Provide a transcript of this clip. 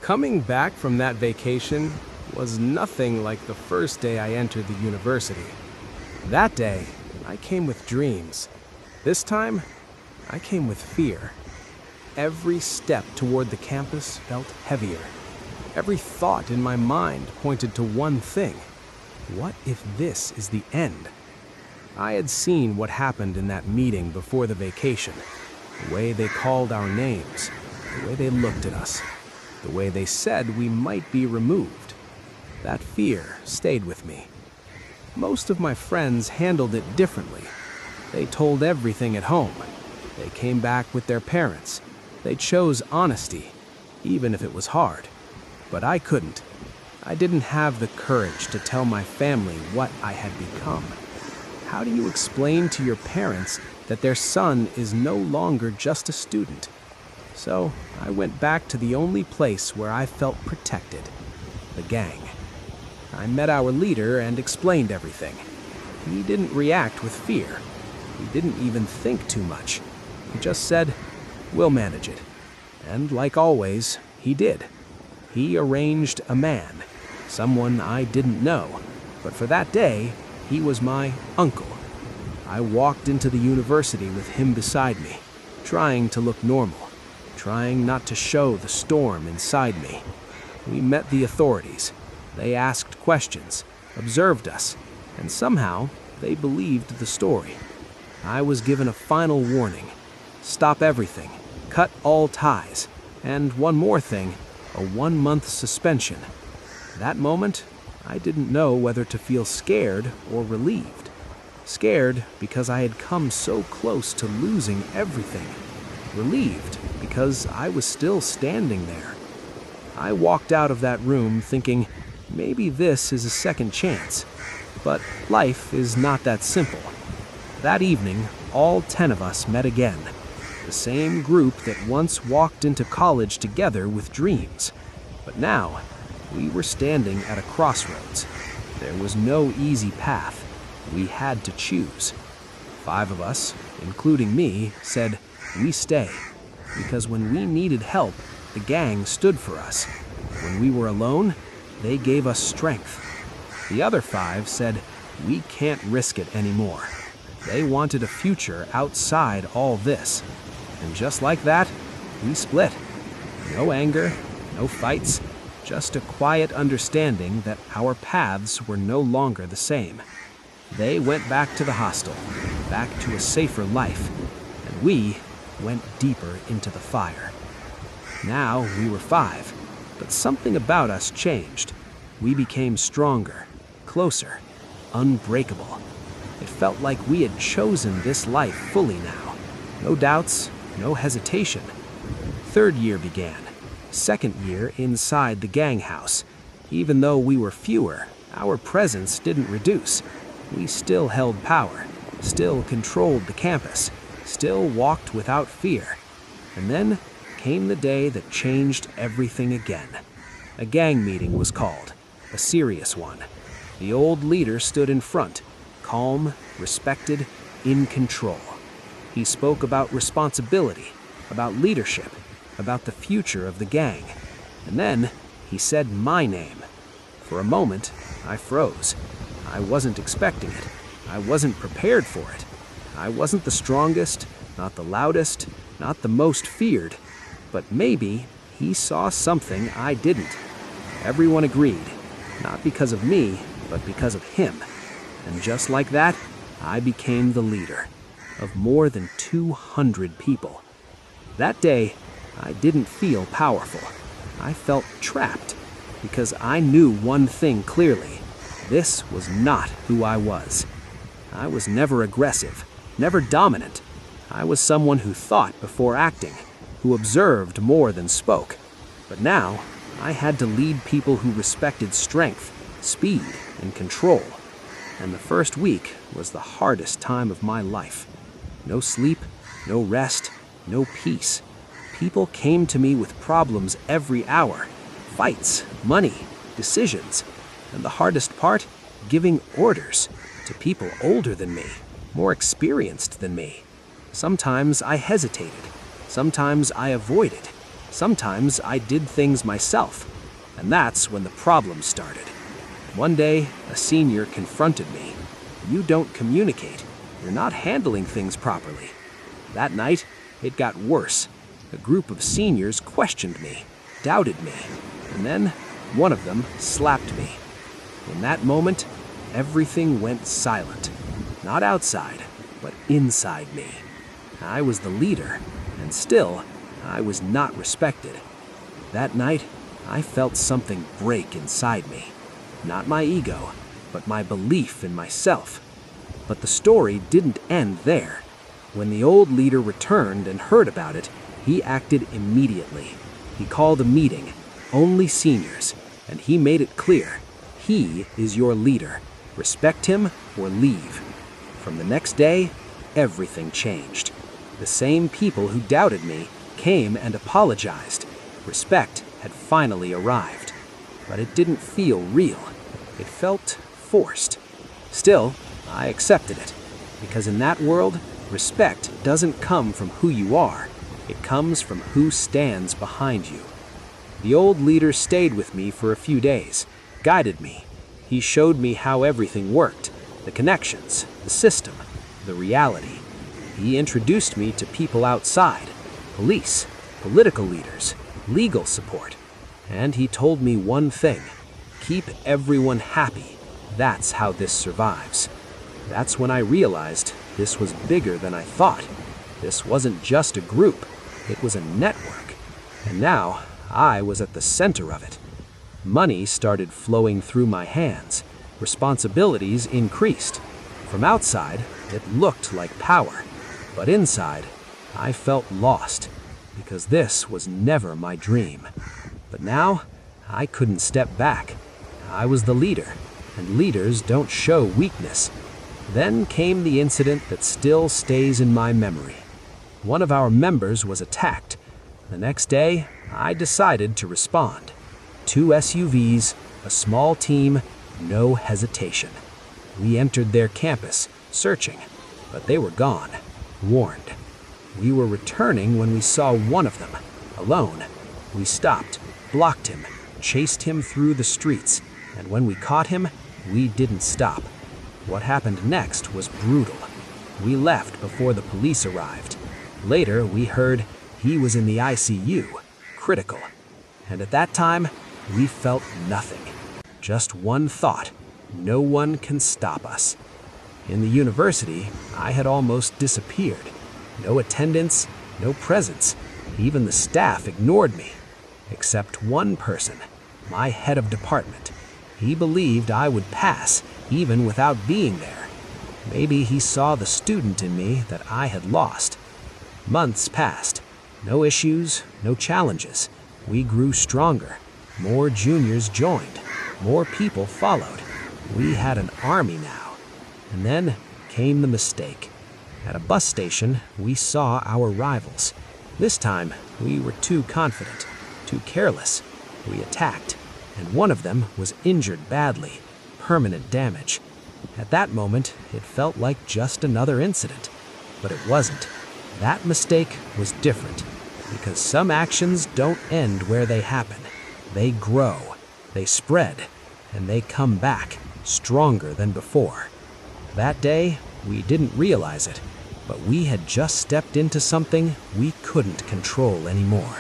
Coming back from that vacation was nothing like the first day I entered the university. That day, I came with dreams. This time, I came with fear. Every step toward the campus felt heavier. Every thought in my mind pointed to one thing. What if this is the end? I had seen what happened in that meeting before the vacation. The way they called our names, the way they looked at us, the way they said we might be removed. That fear stayed with me. Most of my friends handled it differently. They told everything at home. They came back with their parents. They chose honesty, even if it was hard. But I couldn't. I didn't have the courage to tell my family what I had become. How do you explain to your parents that their son is no longer just a student? So I went back to the only place where I felt protected, the gang. I met our leader and explained everything. He didn't react with fear. He didn't even think too much. He just said, "We'll manage it." And like always, he did. He arranged a man, someone I didn't know, but for that day, he was my uncle. I walked into the university with him beside me, trying to look normal, trying not to show the storm inside me. We met the authorities. They asked questions, observed us, and somehow they believed the story. I was given a final warning. Stop everything, cut all ties, and one more thing, a 1-month suspension. That moment, I didn't know whether to feel scared or relieved. Scared because I had come so close to losing everything. Relieved because I was still standing there. I walked out of that room thinking, maybe this is a second chance. But life is not that simple. That evening, all 10 of us met again. The same group that once walked into college together with dreams. But now, we were standing at a crossroads. There was no easy path. We had to choose. 5 of us, including me, said, "We stay." Because when we needed help, the gang stood for us. When we were alone, they gave us strength. The other 5 said, "We can't risk it anymore." They wanted a future outside all this. And just like that, we split. No anger, no fights, just a quiet understanding that our paths were no longer the same. They went back to the hostel, back to a safer life, and we went deeper into the fire. Now we were 5, but something about us changed. We became stronger, closer, unbreakable. It felt like we had chosen this life fully now. No doubts, no hesitation. 3rd year began. 2nd year inside the gang house. Even though we were fewer, our presence didn't reduce. We still held power, still controlled the campus, still walked without fear. And then came the day that changed everything again. A gang meeting was called, a serious one. The old leader stood in front, calm, respected, in control. He spoke about responsibility, about leadership, about the future of the gang. And then he said my name. For a moment, I froze. I wasn't expecting it. I wasn't prepared for it. I wasn't the strongest, not the loudest, not the most feared. But maybe he saw something I didn't. Everyone agreed, not because of me, but because of him. And just like that, I became the leader of more than 200 people. That day, I didn't feel powerful. I felt trapped because I knew one thing clearly. This was not who I was. I was never aggressive, never dominant. I was someone who thought before acting, who observed more than spoke. But now, I had to lead people who respected strength, speed, and control. And the first week was the hardest time of my life. No sleep, no rest, no peace. People came to me with problems every hour. Fights, money, decisions. And the hardest part, giving orders to people older than me, more experienced than me. Sometimes I hesitated. Sometimes I avoided. Sometimes I did things myself, and that's when the problem started. One day, a senior confronted me. "You don't communicate. You're not handling things properly." That night, it got worse. A group of seniors questioned me, doubted me, and then one of them slapped me. In that moment, everything went silent. Not outside, but inside me. I was the leader, and still, I was not respected. That night, I felt something break inside me. Not my ego, but my belief in myself. But the story didn't end there. When the old leader returned and heard about it, he acted immediately. He called a meeting, only seniors, and he made it clear, he is your leader. Respect him or leave. From the next day, everything changed. The same people who doubted me came and apologized. Respect had finally arrived. But it didn't feel real. It felt forced. Still, I accepted it, because in that world, respect doesn't come from who you are. It comes from who stands behind you. The old leader stayed with me for a few days, guided me. He showed me how everything worked, the connections, the system, the reality. He introduced me to people outside, police, political leaders, legal support. And he told me one thing: keep everyone happy. That's how this survives. That's when I realized this was bigger than I thought. This wasn't just a group, it was a network. And now I was at the center of it. Money started flowing through my hands. Responsibilities increased. From outside, it looked like power. But inside, I felt lost, because this was never my dream. But now, I couldn't step back. I was the leader, and leaders don't show weakness. Then came the incident that still stays in my memory. One of our members was attacked. The next day, I decided to respond. 2 SUVs, a small team, no hesitation. We entered their campus, searching, but they were gone, warned. We were returning when we saw one of them, alone. We stopped, blocked him, chased him through the streets, and when we caught him, we didn't stop. What happened next was brutal. We left before the police arrived. Later, we heard he was in the ICU, critical. And at that time, we felt nothing. Just one thought: no one can stop us. In the university, I had almost disappeared. No attendance, no presence. Even the staff ignored me. Except one person, my head of department. He believed I would pass, even without being there. Maybe he saw the student in me that I had lost. Months passed. No issues, no challenges. We grew stronger. More juniors joined. More people followed. We had an army now. And then came the mistake. At a bus station, we saw our rivals. This time, we were too confident, too careless. We attacked, and one of them was injured badly, permanent damage. At that moment, it felt like just another incident. But it wasn't. That mistake was different, because some actions don't end where they happen. They grow, they spread, and they come back, stronger than before. That day, we didn't realize it, but we had just stepped into something we couldn't control anymore.